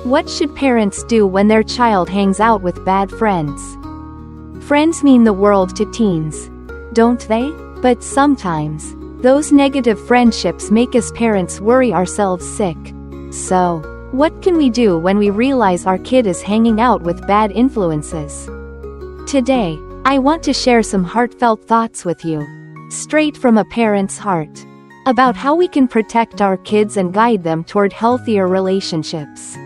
What should parents do when their child hangs out with bad friends? Friends mean the world to teens, don't they? But sometimes, those negative friendships make us parents worry ourselves sick. So, what can we do when we realize our kid is hanging out with bad influences? Today, I want to share some heartfelt thoughts with you, straight from a parent's heart, about how we can protect our kids and guide them toward healthier relationships.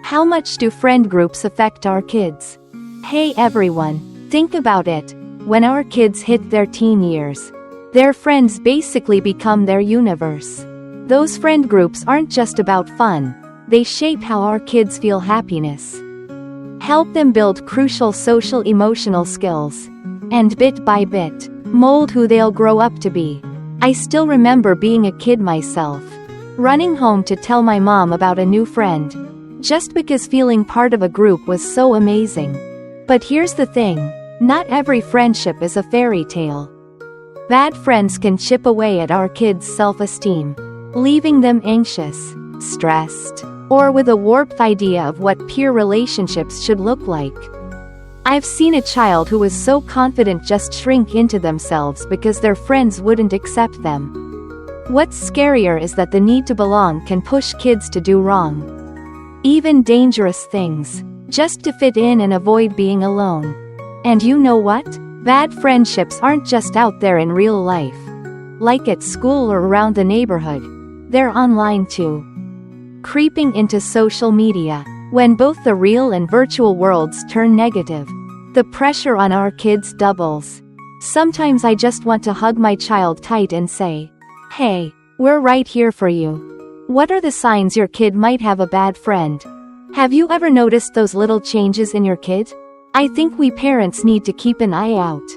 How much do friend groups affect our kids? Hey everyone, think about it. When our kids hit their teen years, their friends basically become their universe. Those friend groups aren't just about fun, they shape how our kids feel happiness. Help them build crucial social emotional skills. And bit by bit, mold who they'll grow up to be. I still remember being a kid myself, running home to tell my mom about a new friend, just because feeling part of a group was so amazing. But here's the thing. Not every friendship is a fairy tale. Bad friends can chip away at our kids' self-esteem, leaving them anxious, stressed, or with a warped idea of what peer relationships should look like. I've seen a child who was so confident just shrink into themselves because their friends wouldn't accept them. What's scarier is that the need to belong can push kids to do wrong, even dangerous things, just to fit in and avoid being alone. And you know what? Bad friendships aren't just out there in real life. Like at school or around the neighborhood. They're online too. Creeping into social media. When both the real and virtual worlds turn negative, the pressure on our kids doubles. Sometimes I just want to hug my child tight and say, "Hey, we're right here for you." What are the signs your kid might have a bad friend? Have you ever noticed those little changes in your kid? I think we parents need to keep an eye out.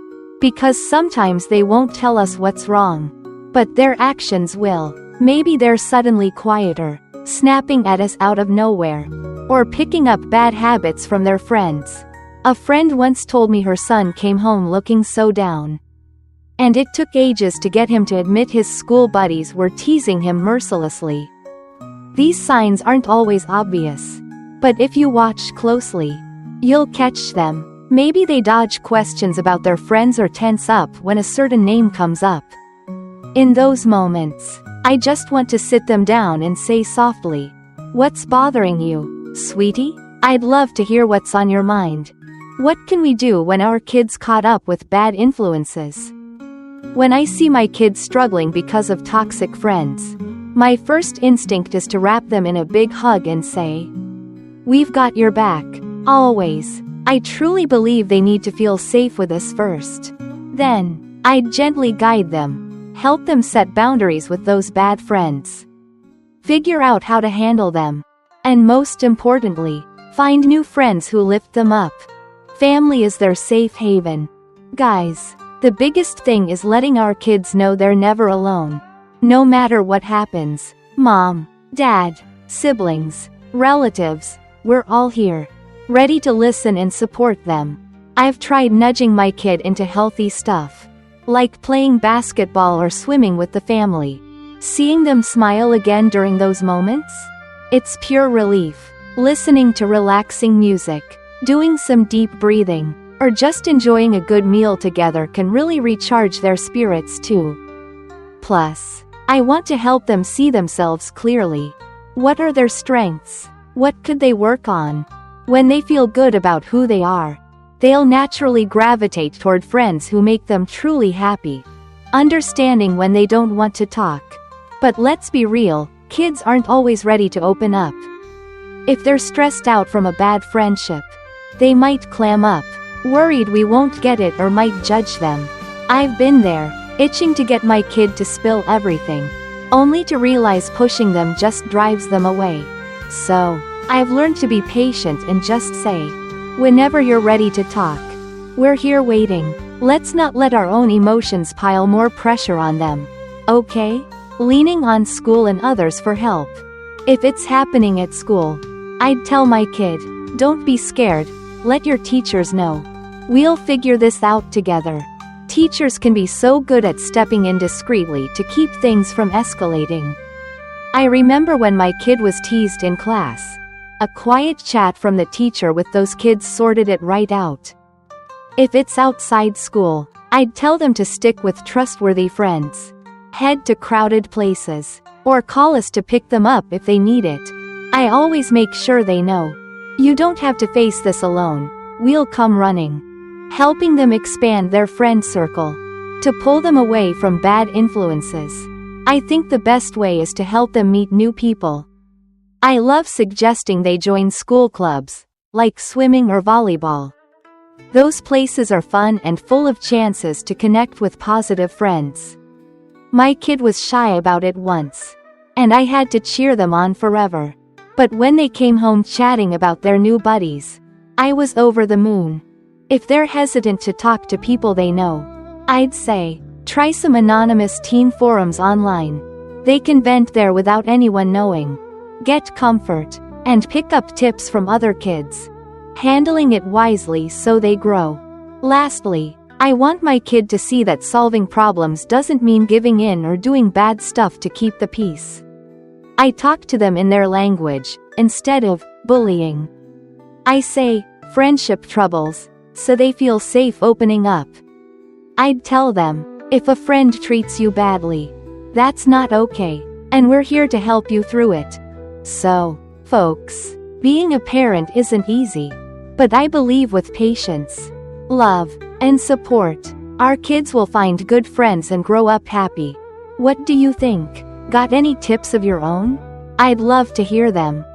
Because sometimes they won't tell us what's wrong, but their actions will. Maybe they're suddenly quieter, snapping at us out of nowhere, or picking up bad habits from their friends. A friend once told me her son came home looking so down, and it took ages to get him to admit his school buddies were teasing him mercilessly. These signs aren't always obvious, but if you watch closely, you'll catch them. Maybe they dodge questions about their friends or tense up when a certain name comes up. In those moments, I just want to sit them down and say softly, "What's bothering you, sweetie? I'd love to hear what's on your mind." What can we do when our kids caught up with bad influences? When I see my kids struggling because of toxic friends, my first instinct is to wrap them in a big hug and say, "We've got your back. Always." I truly believe they need to feel safe with us first. Then, I'd gently guide them, help them set boundaries with those bad friends, figure out how to handle them, and most importantly, find new friends who lift them up. Family is their safe haven. Guys, the biggest thing is letting our kids know they're never alone. No matter what happens, mom, dad, siblings, relatives, we're all here, ready to listen and support them. I've tried nudging my kid into healthy stuff, like playing basketball or swimming with the family. Seeing them smile again during those moments? It's pure relief. Listening to relaxing music, doing some deep breathing, or just enjoying a good meal together can really recharge their spirits too. Plus, I want to help them see themselves clearly. What are their strengths? What could they work on? When they feel good about who they are, they'll naturally gravitate toward friends who make them truly happy. Understanding when they don't want to talk. But let's be real, kids aren't always ready to open up. If they're stressed out from a bad friendship, they might clam up, worried we won't get it or might judge them. I've been there, itching to get my kid to spill everything, only to realize pushing them just drives them away. So, I've learned to be patient and just say, "Whenever you're ready to talk, we're here waiting." Let's not let our own emotions pile more pressure on them. Okay? Leaning on school and others for help. If it's happening at school, I'd tell my kid, "Don't be scared, let your teachers know. We'll figure this out together." Teachers can be so good at stepping in discreetly to keep things from escalating. I remember when my kid was teased in class. A quiet chat from the teacher with those kids sorted it right out. If it's outside school, I'd tell them to stick with trustworthy friends. Head to crowded places. Or call us to pick them up if they need it. I always make sure they know. You don't have to face this alone. We'll come running. Helping them expand their friend circle. To pull them away from bad influences. I think the best way is to help them meet new people. I love suggesting they join school clubs, like swimming or volleyball. Those places are fun and full of chances to connect with positive friends. My kid was shy about it once. And I had to cheer them on forever. But when they came home chatting about their new buddies, I was over the moon. If they're hesitant to talk to people they know, I'd say, try some anonymous teen forums online. They can vent there without anyone knowing. Get comfort. And pick up tips from other kids. Handling it wisely so they grow. Lastly, I want my kid to see that solving problems doesn't mean giving in or doing bad stuff to keep the peace. I talk to them in their language, instead of bullying. I say, friendship troubles, so they feel safe opening up. I'd tell them, if a friend treats you badly, that's not okay, and we're here to help you through it. So, folks, being a parent isn't easy. But I believe with patience, love, and support, our kids will find good friends and grow up happy. What do you think? Got any tips of your own? I'd love to hear them.